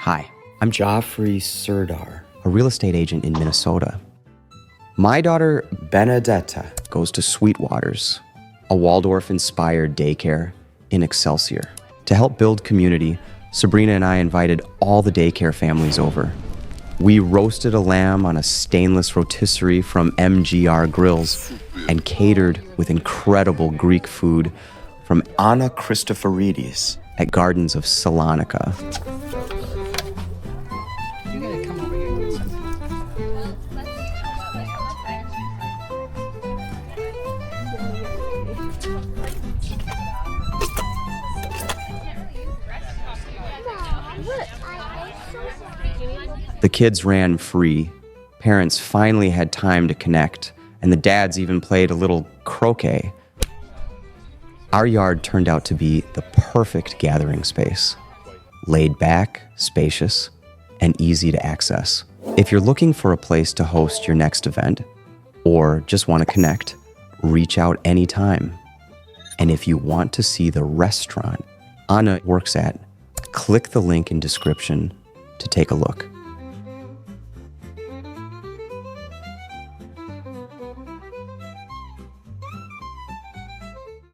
Hi, I'm Geoffrey Serdar, a real estate agent in Minnesota. My daughter, Benedetta, goes to Sweetwaters, a Waldorf-inspired daycare in Excelsior. To help build community, Sabrina and I invited all the daycare families over. We roasted a lamb on a stainless rotisserie from MGR Grills and catered with incredible Greek food from Anna Christoforides at Gardens of Salonica. The kids ran free. Parents finally had time to connect, and the dads even played a little croquet. Our yard turned out to be the perfect gathering space. Laid back, spacious, and easy to access. If you're looking for a place to host your next event, or just want to connect, reach out anytime. And if you want to see the restaurant Anna works at, click the link in description to take a look.